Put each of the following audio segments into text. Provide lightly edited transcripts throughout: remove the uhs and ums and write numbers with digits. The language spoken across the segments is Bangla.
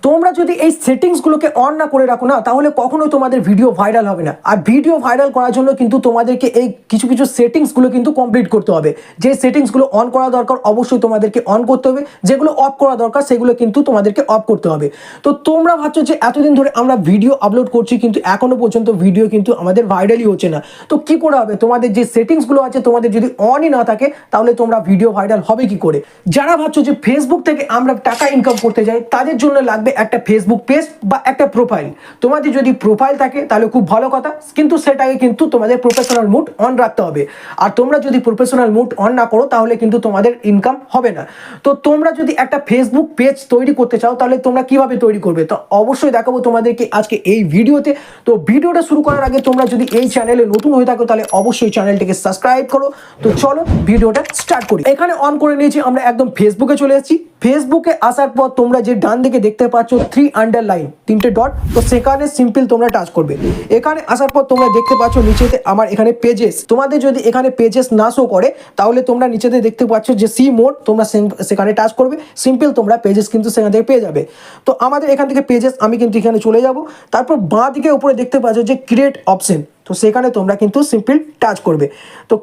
তোমরা যদি এই সেটিংসগুলোকে অন না করে রাখো না, তাহলে কখনোই তোমাদের ভিডিও ভাইরাল হবে না। আর ভিডিও ভাইরাল করার জন্য কিন্তু তোমাদেরকে এই কিছু কিছু সেটিংসগুলো কিন্তু কমপ্লিট করতে হবে। যে সেটিংসগুলো অন করা দরকার অবশ্যই তোমাদেরকে অন করতে হবে, যেগুলো অফ করা দরকার সেগুলো কিন্তু তোমাদেরকে অফ করতে হবে। তো তোমরা ভাবছো যে এতদিন ধরে আমরা ভিডিও আপলোড করছি কিন্তু এখনো পর্যন্ত ভিডিও কিন্তু আমাদের ভাইরালই হচ্ছে না। তো কি করে হবে? তোমাদের যে সেটিংসগুলো আছে তোমাদের যদি অনই না থাকে তাহলে তোমরা ভিডিও ভাইরাল হবে কি করে? যারা ভাবছো যে ফেসবুক থেকে আমরা টাকা ইনকাম করতে যাই, তাদের জন্য লাগবে একটা ফেসবুক পেজ বা একটা প্রোফাইল। তোমাদের যদি প্রোফাইল থাকে তাহলে খুব ভালো কথা, কিন্তু সেটাকে কিন্তু তোমাদের প্রফেশনাল মুড অন রাখতে হবে। আর তোমরা যদি প্রফেশনাল মুড অন না করো তাহলে কিন্তু তোমাদের ইনকাম হবে না। তো তোমরা যদি একটা ফেসবুক পেজ তৈরি করতে চাও তাহলে তোমরা কিভাবে তৈরি করবে, তো অবশ্যই দেখাবো তোমাদেরকে আজকে এই ভিডিওতে। তো ভিডিওটা শুরু করার আগে তোমরা যদি এই চ্যানেলে নতুন হয়ে থাকো তাহলে অবশ্যই চ্যানেলটিকে সাবস্ক্রাইব করো। তো চলো ভিডিওটা স্টার্ট করি। এখানে অন করে নিয়েছি, আমরা একদম ফেসবুকে চলে এসেছি। ফেসবুকে আসার পর তোমরা যে ডান দিকে দেখতে পাচ্ছ 3 আন্ডারলাইন, 3টে ডট, তো সেখানে সিম্পল তোমরা টাচ করবে। এখানে আসার পর তোমরা দেখতে পাচ্ছ নিচেতে আমার এখানে পেজেস। তোমাদের যদি এখানে পেজেস না শো করে তাহলে তোমরা নিচেতে দেখতে পাচ্ছ যে সি মোড, তোমরা সেখানে টাচ করবে। সিম্পল তোমরা পেজেস কিন্তু সেখান থেকে পেয়ে যাবে। তো আমাদের এখান থেকে পেজেস, আমি কিন্তু এখানে চলে যাব। তারপর বাঁ দিকে উপরে দেখতে পাচ্ছ যে ক্রিয়েট অপশন, তো সেখানে তোমরা কিন্তু সিম্পল টাচ করবে। তো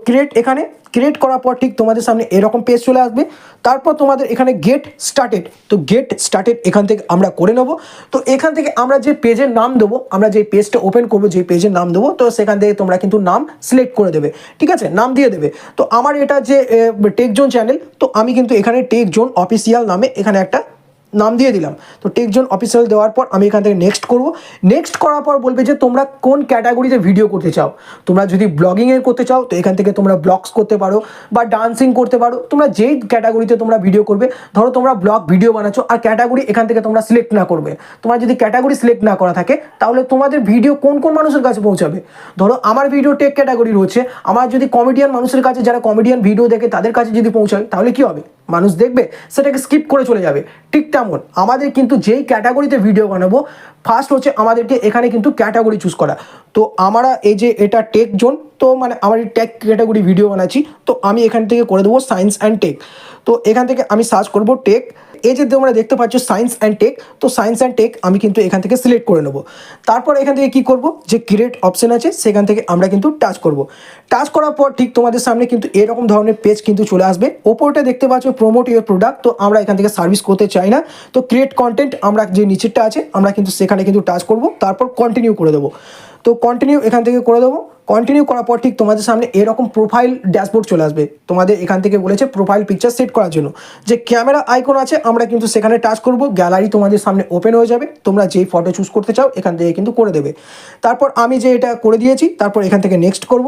এখানে ক্রিয়েট করার পর ঠিক তোমাদের সামনে এরকম পেজ চলে আসবে। তারপর তোমাদের এখানে গেট স্টার্টেড, তো গেট স্টার্টেড এখান থেকে আমরা করে নেব। তো এখান থেকে আমরা যে পেজের নাম দেবো, আমরা যে পেজটা ওপেন করবো যে পেজের নাম দেবো, তো সেখান থেকে তোমরা কিন্তু নাম সিলেক্ট করে দেবে, ঠিক আছে, নাম দিয়ে দেবে। তো আমার এটা যে টেক জোন চ্যানেল, তো আমি কিন্তু এখানে টেক জোন অফিসিয়াল নামে এখানে একটা নাম দিয়ে দিলাম। তো টেক জোন অফিসিয়াল দেওয়ার পর আমি এখান থেকে নেক্সট করব। নেক্সট করার পর বলবে যে তোমরা কোন ক্যাটাগরিতে ভিডিও করতে চাও। তোমরা যদি ব্লগিংয়ের করতে চাও তো এখান থেকে তোমরা ব্লগস করতে পারো বা ডান্সিং করতে পারো। তোমরা যেই ক্যাটাগরিতে তোমরা ভিডিও করবে, ধরো তোমরা ব্লগ ভিডিও বানাচ্ছো আর ক্যাটাগরি এখান থেকে তোমরা সিলেক্ট না করবে। তোমার যদি ক্যাটাগরি সিলেক্ট না করা থাকে তাহলে তোমাদের ভিডিও কোন কোন মানুষের কাছে পৌঁছাবে। ধরো আমার ভিডিও টেক ক্যাটাগরি রয়েছে, আমার যদি কমেডিয়ান মানুষের কাছে, যারা কমেডিয়ান ভিডিও দেখে তাদের কাছে যদি পৌঁছায় তাহলে কি হবে? মানুষ দেখবে, সেটাকে স্কিপ করে চলে যাবে। ঠিক তেমন আমাদের কিন্তু যেই ক্যাটাগরিতে ভিডিও বানাবো, ফার্স্ট হচ্ছে আমাদেরকে এখানে কিন্তু ক্যাটাগরি চুজ করা। তো আমরা এই যে এটা টেক জোন, তো মানে আমার এই টেক ক্যাটাগরি ভিডিও বানাচ্ছি, তো আমি এখান থেকে করে দেবো সায়েন্স অ্যান্ড টেক। তো এখান থেকে আমি সার্চ করব টেক। এই যে তোমরা দেখতে পাচ্ছ সায়েন্স অ্যান্ড টেক, তো সায়েন্স অ্যান্ড টেক আমি কিন্তু এখান থেকে সিলেক্ট করে নেব। তারপর এখান থেকে কি করব, যে ক্রিয়েট অপশন আছে সেখান থেকে আমরা কিন্তু টাচ করব। টাচ করার পর ঠিক তোমাদের সামনে কিন্তু এরকম ধরনের পেজ কিন্তু চলে আসবে। ওপরটা দেখতে পাচ্ছ প্রমোট ইউর প্রোডাক্ট, তো আমরা এখান থেকে সার্ভিস করতে চাই না। তো ক্রিয়েট কন্টেন্ট আমরা যে নিচেরটা আছে আমরা কিন্তু সেখানে কিন্তু টাচ করব। তারপর কন্টিনিউ করে দেবো। তো কন্টিনিউ এখান থেকে করে দেবো। কন্টিনিউ করার পর ঠিক তোমাদের সামনে এরকম প্রোফাইল ড্যাশবোর্ড চলে আসবে। তোমাদের এখান থেকে বলেছে প্রোফাইল পিকচার সেট করার জন্য যে ক্যামেরা আইকন আছে, আমরা কিন্তু সেখানে টাচ করব। গ্যালারি তোমাদের সামনে ওপেন হয়ে যাবে, তোমরা যেই ফটো চুজ করতে চাও এখান থেকে কিন্তু করে দেবে। তারপর আমি যে এটা করে দিয়েছি, তারপর এখান থেকে নেক্সট করব।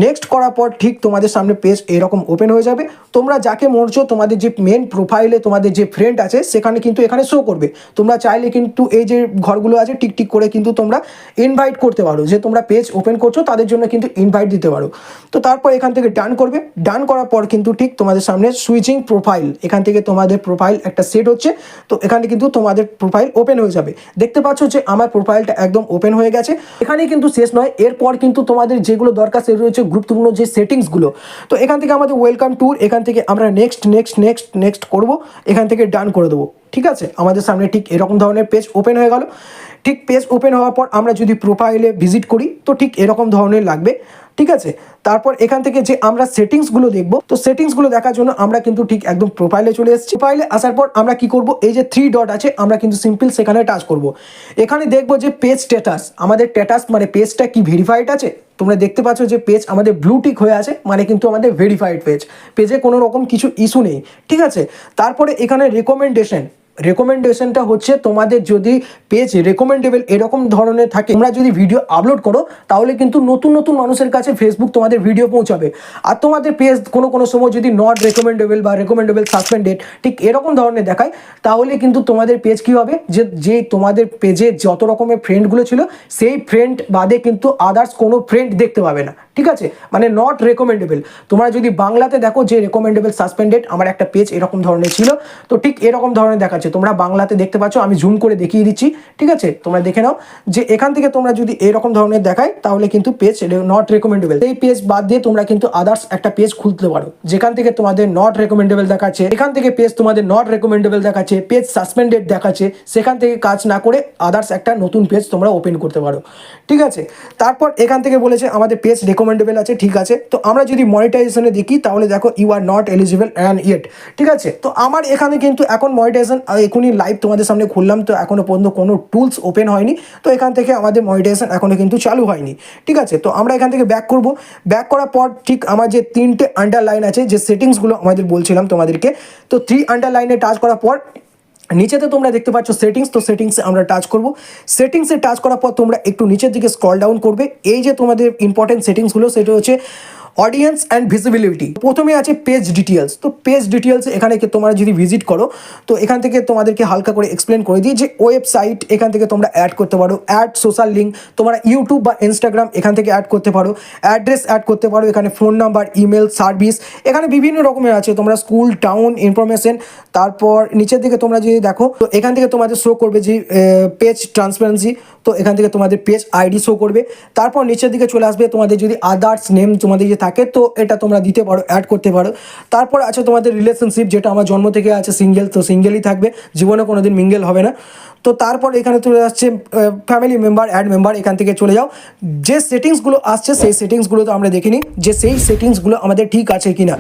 নেক্সট করার পর ঠিক তোমাদের সামনে পেজ এরকম ওপেন হয়ে যাবে। তোমরা যাকে মরছো, তোমাদের যে মেন প্রোফাইলে তোমাদের যে ফ্রেন্ড আছে সেখানে কিন্তু এখানে শো করবে। তোমরা চাইলে কিন্তু এই যে ঘরগুলো আছে টিক টিক করে কিন্তু তোমরা ইনভাইট করতে পারো, যে তোমরা পেজ ওপেন করছো তাদের জন্য কিন্তু ইনভাইট দিতে পারো। তো তারপর এখান থেকে ডান করবে। ডান করার পর কিন্তু ঠিক তোমাদের সামনে সুইচিং প্রোফাইল, এখান থেকে তোমাদের প্রোফাইল একটা সেট হচ্ছে। তো এখানে কিন্তু তোমাদের প্রোফাইল ওপেন হয়ে যাবে। দেখতে পাচ্ছ যে আমার প্রোফাইলটা একদম ওপেন হয়ে গেছে। এখানে কিন্তু শেষ নয়, এরপর কিন্তু তোমাদের যেগুলো দরকার সেগুলো হচ্ছে গুরুত্বপূর্ণ যে সেটিংসগুলো। তো এখান থেকে আমাদের ওয়েলকাম ট্যুর, এখান থেকে আমরা নেক্সট নেক্সট নেক্সট নেক্সট করবো, এখান থেকে ডান করে দেবো। ঠিক আছে, আমাদের সামনে ঠিক এরকম ধরনের পেজ ওপেন হয়ে গেল। ঠিক পেজ ওপেন হওয়ার পর আমরা যদি প্রোফাইলে ভিজিট করি তো ঠিক এরকম ধরনের লাগবে। ঠিক আছে, তারপর এখান থেকে যে আমরা সেটিংসগুলো দেখব, তো সেটিংসগুলো দেখার জন্য আমরা কিন্তু ঠিক একদম প্রোফাইলে চলে এসেছি। প্রোফাইলে আসার পর আমরা কি করব, এই যে 3 ডট আছে আমরা কিন্তু সিম্পল সেখানে টাচ করব। এখানে দেখব যে পেজ স্ট্যাটাস, আমাদের স্ট্যাটাস মানে পেজটা কি ভেরিফাইড আছে। তোমরা দেখতে পাচ্ছ যে পেজ আমাদের ব্লু টিক হয়ে আছে, মানে কিন্তু আমাদের ভেরিফাইড পেজ, পেজে কোনো রকম কিছু ইস্যু নেই। ঠিক আছে, তারপরে এখানে রেকমেন্ডেশনটা হচ্ছে তোমাদের যদি পেজ রেকমেন্ডেবল এরকম ধরনের থাকে, তোমরা যদি ভিডিও আপলোড করো তাহলে কিন্তু নতুন নতুন মানুষের কাছে ফেসবুক তোমাদের ভিডিও পৌঁছাবে। আর তোমাদের পেজ কোনো সময় যদি নট রেকমেন্ডেবল বা রেকমেন্ডেবল সাসপেন্ডেড ঠিক এরকম ধরনের দেখায়, তাহলে কিন্তু তোমাদের পেজ কি হবে, যে তোমাদের পেজে যত রকমের ফ্রেন্ডগুলো ছিল সেই ফ্রেন্ড বাদে কিন্তু আদার্স কোনো ফ্রেন্ড দেখতে পাবে না। ঠিক আছে, মানে নট রেকমেন্ডেবল। তোমরা যদি বাংলাতে দেখো যে রেকমেন্ডেবল সাসপেন্ডেড, আমার একটা পেজ এরকম ধরনের ছিল, তো ঠিক এরকম ধরনের দেখাচ্ছে, তোমরা বাংলাতে দেখতে পাচ্ছ, আমি জুম করে দেখিয়ে দিচ্ছি, ঠিক আছে, তোমরা দেখে নাও যে এখান থেকে তোমরা যদি এরকম ধরনের দেখায় তাহলে কিন্তু পেজ নট রেকমেন্ডেবল। এই পেজ বাদ দিয়ে তোমরা কিন্তু আদার্স একটা পেজ খুলতে পারো যেখান থেকে তোমাদের নট রেকমেন্ডেবল দেখাচ্ছে, এখান থেকে পেজ তোমাদের নট রেকমেন্ডেবল দেখাচ্ছে, পেজ সাসপেন্ডেড দেখাচ্ছে, সেখান থেকে কাজ না করে আদার্স একটা নতুন পেজ তোমরা ওপেন করতে পারো, ঠিক আছে। তারপর এখান থেকে বলেছে আমাদের পেজ রেকমেন্ডেবল আছে, ঠিক আছে। তো আমরা যদি মনিটাইজেশনে দেখি তাহলে দেখো you are not eligible and yet, ঠিক আছে। তো আমার এখানে কিন্তু এখন মনিটাইজেশন এখনই লাইভ তোমাদের সামনে খুললাম, তো এখনো পর্যন্ত কোনো টুলস ওপেন হয়নি, তো এখান থেকে আমাদের মনিটাইজেশন এখনো কিন্তু চালু হয়নি, ঠিক আছে। তো আমরা এখান থেকে ব্যাক করব, ব্যাক করার পর ঠিক আমার যে 3টে আন্ডারলাইন আছে, যে সেটিংসগুলো আমাদের বলছিলাম তোমাদেরকে, তো 3 আন্ডারলাইনে টাচ করার পর নিচেতে তোমরা দেখতে পাচ্ছ সেটিংস, তো সেটিংসে আমরা টাচ করব। সেটিংসে টাচ করার পর তোমরা একটু নিচের দিকে স্ক্রল ডাউন করবে, এই যে তোমাদের ইম্পর্টেন্ট সেটিংসগুলো, সেটা হচ্ছে অডিয়েন্স অ্যান্ড ভিজিবিলিটি। প্রথমে আছে পেজ ডিটেলস, তো পেজ ডিটেলস এখানে তোমরা যদি ভিজিট করো তো এখান থেকে তোমাদেরকে হালকা করে এক্সপ্লেন করে দিই যে ওয়েবসাইট এখান থেকে তোমরা অ্যাড করতে পারো, অ্যাড সোশ্যাল লিঙ্ক, তোমরা ইউটিউব বা ইনস্টাগ্রাম এখান থেকে অ্যাড করতে পারো, অ্যাড্রেস অ্যাড করতে পারো, এখানে ফোন নাম্বার, ইমেল, সার্ভিস, এখানে বিভিন্ন রকমের আছে, তোমরা স্কুল, টাউন ইনফরমেশন। তারপর নিচের দিকে তোমরা যদি দেখো তো এখান থেকে তোমাদের শো করবে যে পেজ ট্রান্সপারেন্সি, তো এখান থেকে তোমাদের পেজ আইডি শো করবে। তারপর নিচের দিকে চলে আসবে তোমাদের যদি আদার্স নেম তোমাদের যে থাকে তো এটা তোমরা দিতে পারো, অ্যাড করতে পারো। তারপর আছে তোমাদের রিলেশনশিপ, যেটা আমার জন্ম থেকে আছে সিঙ্গেল, তো সিঙ্গেলই থাকবে, জীবনে কোনোদিন মিঙ্গেল হবে না। তো তারপর এখানে চলে আসছে ফ্যামিলি মেম্বার, অ্যাড মেম্বার, এখান থেকে চলে যাও। যে সেটিংসগুলো আসছে সেই সেটিংসগুলো তো আমরা দেখে নিই যে সেই সেটিংসগুলো আমাদের ঠিক আছে কি না।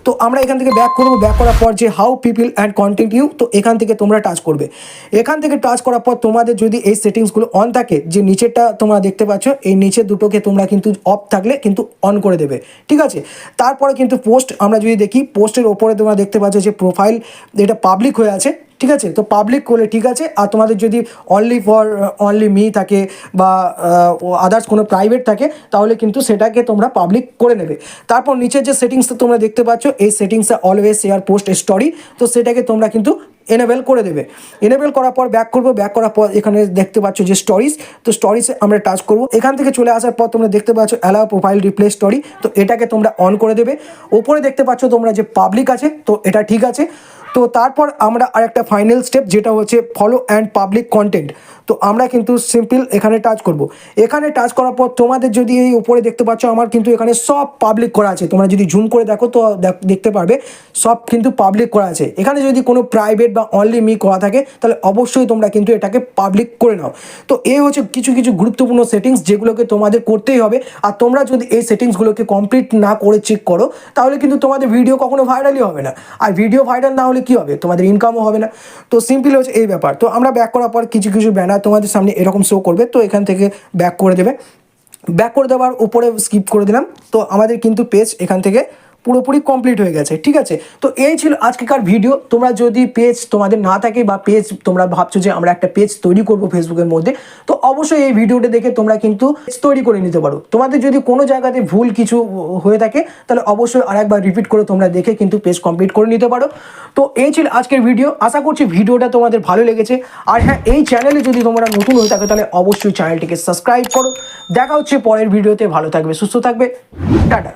তো আমরা এখান থেকে ব্যাক করবো, ব্যাক করার পর যে how people and content you, তো এখান থেকে তোমরা টাচ করবে। এখান থেকে টাচ করার পর তোমাদের যদি এই সেটিংসগুলো অন থাকে, যে নিচেরটা তোমরা দেখতে পাচ্ছ, এই নিচের দুটোকে তোমরা কিন্তু অফ থাকলে কিন্তু অন করে দেবে, ঠিক আছে। তারপরে কিন্তু পোস্ট আমরা যদি দেখি, পোস্টের ওপরে তোমরা দেখতে পাচ্ছ যে প্রোফাইল এটা পাবলিক হয়ে আছে, ঠিক আছে। তো পাবলিক করলে ঠিক আছে, আর তোমাদের যদি অনলি মি থাকে বা আদার্স কোনো প্রাইভেট থাকে তাহলে কিন্তু সেটাকে তোমরা পাবলিক করে নেবে। তারপর নিচের যে সেটিংসটা তোমরা দেখতে পাচ্ছ, এই সেটিংসটা অলওয়েজ শেয়ার পোস্ট স্টোরি, তো সেটাকে তোমরা কিন্তু এনেবেল করে দেবে। এনেবেল করার পর ব্যাক করবো, ব্যাক করার পর এখানে দেখতে পাচ্ছ যে স্টোরিজ, তো স্টোরিজে আমরা টাচ করবো। এখান থেকে চলে আসার পর তোমরা দেখতে পাচ্ছ অ্যালাউ প্রোফাইল রিপ্লে স্টোরি, তো এটাকে তোমরা অন করে দেবে। ওপরে দেখতে পাচ্ছ তোমরা যে পাবলিক আছে, তো এটা ঠিক আছে। তো তারপর আমরা আরেকটা ফাইনাল স্টেপ, যেটা হচ্ছে ফলো অ্যান্ড পাবলিক কন্টেন্ট, তো আমরা কিন্তু সিম্পল এখানে টাচ করব। এখানে টাচ করার পর তোমাদের যদি এই উপরে দেখতে পাচ্ছ আমার কিন্তু এখানে সব পাবলিক করা আছে, তোমরা যদি জুম করে দেখো তো দেখতে পারবে সব কিন্তু পাবলিক করা আছে। এখানে যদি কোনো প্রাইভেট বা অনলি মি করা থাকে তাহলে অবশ্যই তোমরা কিন্তু এটাকে পাবলিক করে নাও। তো এই হচ্ছে কিছু কিছু গুরুত্বপূর্ণ সেটিংস যেগুলোকে তোমাদের করতেই হবে। আর তোমরা যদি এই সেটিংসগুলোকে কমপ্লিট না করে চেক করো তাহলে কিন্তু তোমাদের ভিডিও কখনো ভাইরালই হবে না, আর ভিডিও ভাইরাল না হলে কি হবে, তোমাদের ইনকামও হবে না। তো সিম্পল হচ্ছে এই ব্যাপার। তো আমরা ব্যাক করার পর কিছু কিছু ব্যানার তোমাদের সামনে এরকম শো করবে, তো এখান থেকে ব্যাক করে দেবে। ব্যাক করে দেওয়ার উপরে স্কিপ করে দিলাম, তো আমাদের কিন্তু পেজ এখান থেকে পুরোপুরি কমপ্লিট হয়ে গেছে, ঠিক আছে। তো এই ছিল আজকেকার ভিডিও। তোমরা যদি পেজ তোমাদের না থাকে বা পেজ তোমরা ভাবছো যে আমরা একটা পেজ তৈরি করব ফেসবুকের মধ্যে, তো অবশ্যই এই ভিডিওটা দেখে তোমরা কিন্তু তৈরি করে নিতে পারো। তোমাদের যদি কোনো জায়গাতে ভুল কিছু হয়ে থাকে তাহলে অবশ্যই আরেকবার রিপিট করে তোমরা দেখে কিন্তু পেজ কমপ্লিট করে নিতে পারো। তো এই ছিল আজকের ভিডিও, আশা করছি ভিডিওটা তোমাদের ভালো লেগেছে। আর হ্যাঁ, এই চ্যানেলে যদি তোমরা নতুন হয়ে থাকো তাহলে অবশ্যই চ্যানেলটিকে সাবস্ক্রাইব করো। দেখা হচ্ছে পরের ভিডিওতে, ভালো থাকবে, সুস্থ থাকবে, টাটা।